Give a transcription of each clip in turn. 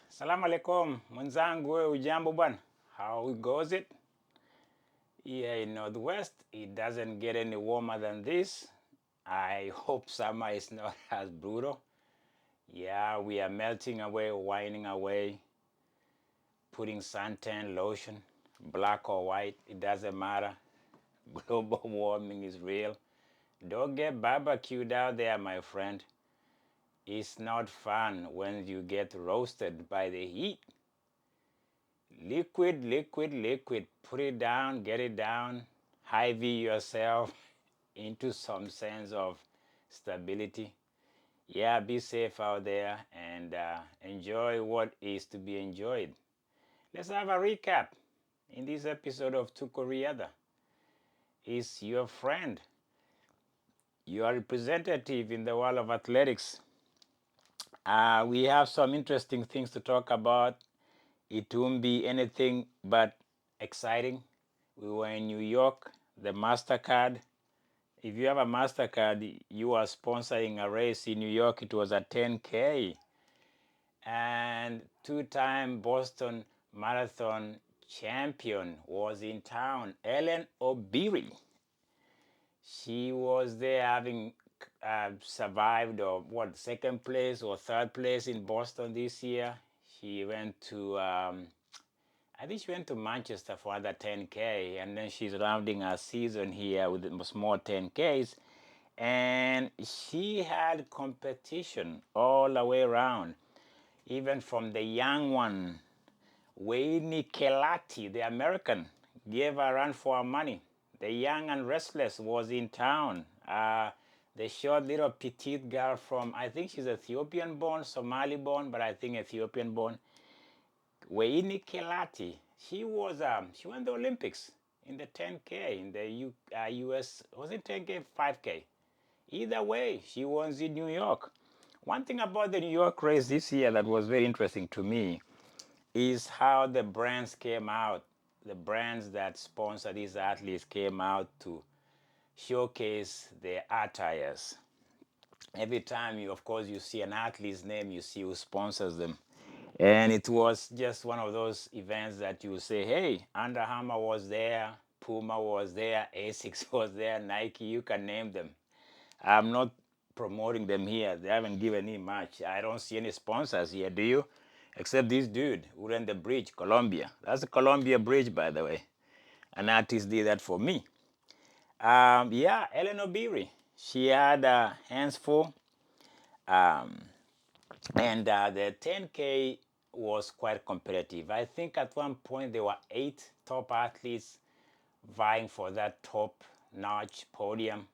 Salamu alaikum. Mwenzangu wewe ujambo bwana? How goes it? Here in Northwest, it doesn't get any warmer than this. I hope summer is not as brutal. Yeah, we are melting away, whining away, putting suntan lotion, black or white, it doesn't matter. Global warming is real. Don't get barbecued out there, my friend. It's not fun when you get roasted by the heat. Liquid, liquid, liquid. Put it down, get it down. Hy-vee yourself into some sense of stability. Yeah, be safe out there and enjoy what is to be enjoyed. Let's have a recap. In this episode of Tuko Riada is your friend, your representative in the world of athletics. We have some interesting things to talk about. It won't be anything but exciting. We were in New York, the Mastercard. If you have a Mastercard, you are sponsoring a race in New York. It was a 10K. And two-time Boston Marathon champion was in town, Obiri. She was there having survived second place or third place in Boston this year. She went to I think she went to Manchester for another 10K, and then she's rounding her season here with small 10Ks. And she had competition all the way around, even from the young one, Weini Kelati, the American, gave her a run for her money. The young and restless was in town. The short little petite girl from, I think she's Ethiopian born, Somali born, but I think Ethiopian born. Weini Kelati, she won the Olympics in the 10K in the US. Was it 10K, 5K? Either way, she won in New York. One thing about the New York race this year that was very interesting to me is how the brands came out. The brands that sponsor these athletes came out to showcase their attires. Every time you see an athlete's name, you see who sponsors them. And it was just one of those events that you say, hey, Under Armour was there, Puma was there, Asics was there, Nike, you can name them. I'm not promoting them here. They haven't given me much. I don't see any sponsors here, do you? Except this dude who ran the bridge, Columbia. That's the Columbia Bridge, by the way. An artist did that for me. Ellen Obiri. She had hands full. And the 10K was quite competitive. I think at one point there were 8 top athletes vying for that top-notch podium.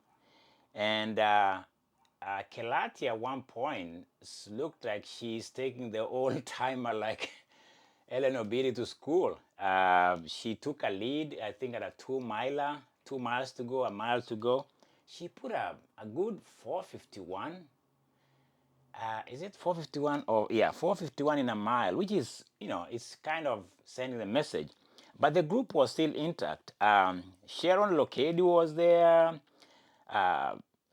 And Kelati at one point looked like she's taking the old-timer like Ellen Obiri to school. She took a lead, I think, at a 2-miler, 2 miles to go, a mile to go. She put a good 4:51. Is it 4:51? Oh, yeah, 4:51 in a mile, which is, it's kind of sending the message. But the group was still intact. Sharon Lokedi was there.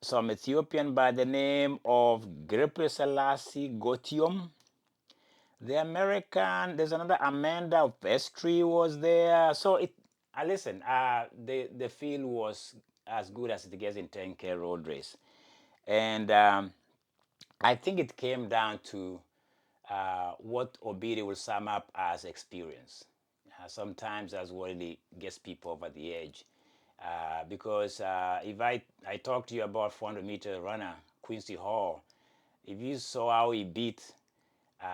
Some Ethiopian by the name of Grepe Selassie Gotium. The American, there's another Amanda Vestry was there. So the field was as good as it gets in 10K road race. And I think it came down to what Obiri will sum up as experience. Sometimes that's what really gets people over the edge. Because if I talk to you about 400-meter runner, Quincy Hall, if you saw how he beat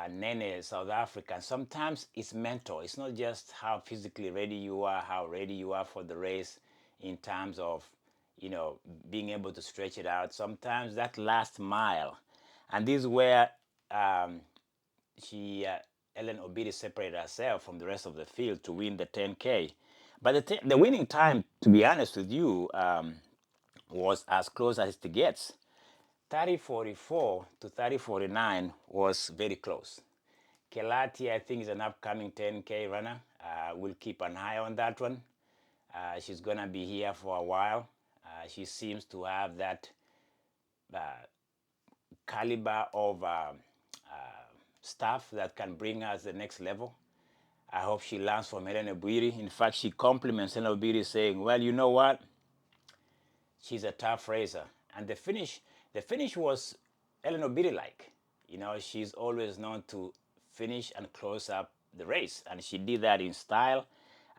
Nene, South Africa, sometimes it's mental. It's not just how physically ready you are, how ready you are for the race in terms of, being able to stretch it out. Sometimes that last mile, and this is where Ellen Obiri separated herself from the rest of the field to win the 10K. But the winning time, to be honest with you, was as close as it gets. 30:44 to 30:49 was very close. Kelati, I think, is an upcoming 10K runner. We'll keep an eye on that one. She's going to be here for a while. She seems to have that caliber of stuff that can bring us the next level. I hope she learns from Helen Obiri. In fact, she compliments Helen Obiri saying, well, you know what? She's a tough racer. And the finish was Helen Obiri like. You know, she's always known to finish and close up the race. And she did that in style.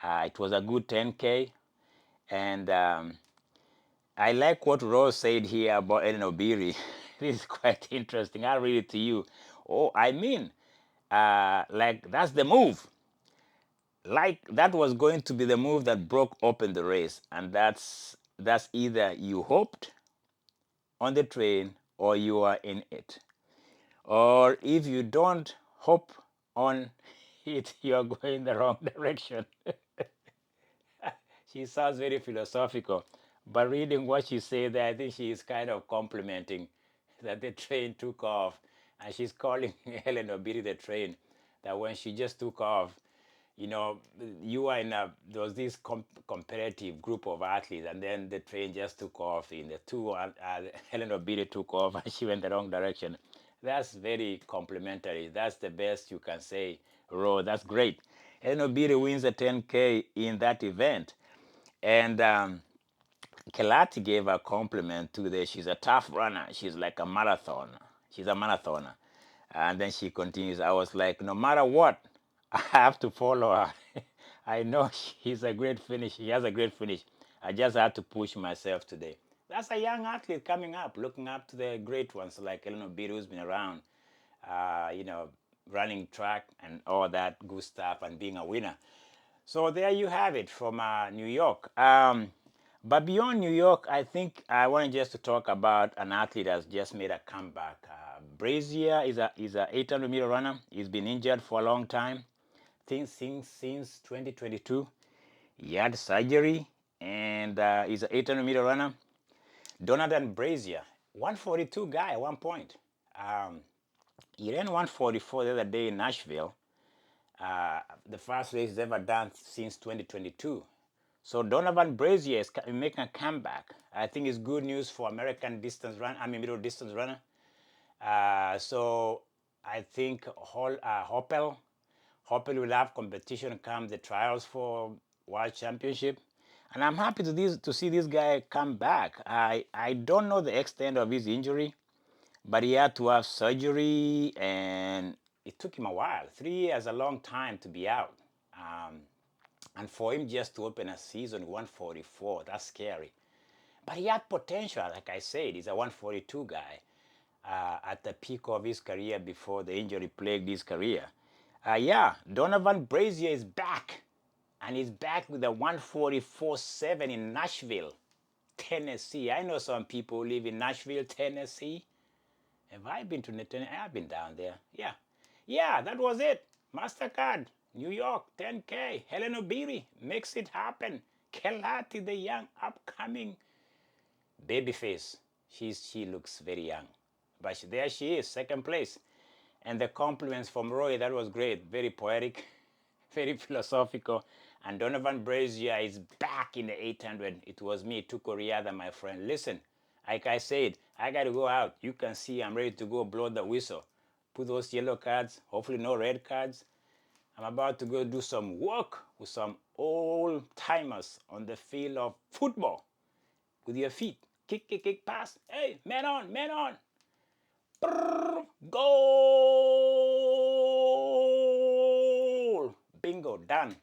It was a good 10K. And I like what Rose said here about Helen Obiri. This is quite interesting. I'll read it to you. Oh, I mean, like that's the move. Like that was going to be the move that broke open the race, and that's either you hoped on the train or you are in it, or if you don't hope on it, you are going the wrong direction. She sounds very philosophical, but reading what she said there, I think she is kind of complimenting that the train took off, and she's calling Helen Obiri the train. That when she just took off, you know, you are in a there was this competitive group of athletes, and then the train just took off. In the two, Helen Obiri took off, and she went the wrong direction. That's very complimentary. That's the best you can say. Ro, that's great. Helen Obiri wins the 10K in that event. And Kelati gave a compliment to the. She's a tough runner. She's like a marathoner. She's a marathoner. And then she continues. I was like, no matter what, I have to follow her. I know she's a great finish. She has a great finish. I just had to push myself today. That's a young athlete coming up, looking up to the great ones like Eleanor Beer, who's been around, you know, running track and all that good stuff and being a winner. So there you have it from New York. But beyond New York, I think I wanted just to talk about an athlete that's just made a comeback. Brazier is a 800-meter runner. He's been injured for a long time, since 2022. He had surgery, and he's an 800-meter runner. Donovan Brazier, 142 guy at one point. He ran 144 the other day in Nashville. The first race he's ever done since 2022. So Donovan Brazier is making a comeback. I think it's good news for American distance run. I mean middle distance runner. So I think Hoppel will have competition come the trials for World Championship. And I'm happy to see this guy come back. I don't know the extent of his injury, but he had to have surgery, and it took him a while. 3 years is a long time to be out. And for him just to open a season 144, that's scary. But he had potential, like I said. He's a 142 guy at the peak of his career before the injury plagued his career. Yeah, Donovan Brazier is back. And he's back with a 144.7 in Nashville, Tennessee. I know some people who live in Nashville, Tennessee. Have I been to Tennessee? I've been down there. Yeah. Yeah, that was it. Mastercard, New York, 10K. Helen Obiri makes it happen. Kelati, the young, upcoming babyface. She looks very young. But there she is, second place. And the compliments from Roy, that was great. Very poetic, very philosophical. And Donovan Brazier is back in the 800. It was me, Tuko Riada, my friend. Listen, like I said, I got to go out. You can see I'm ready to go blow the whistle. Put those yellow cards, hopefully no red cards. I'm about to go do some work with some old timers on the field of football with your feet. Kick, kick, kick, pass. Hey, man on, man on. Brrr, goal! Bingo, done.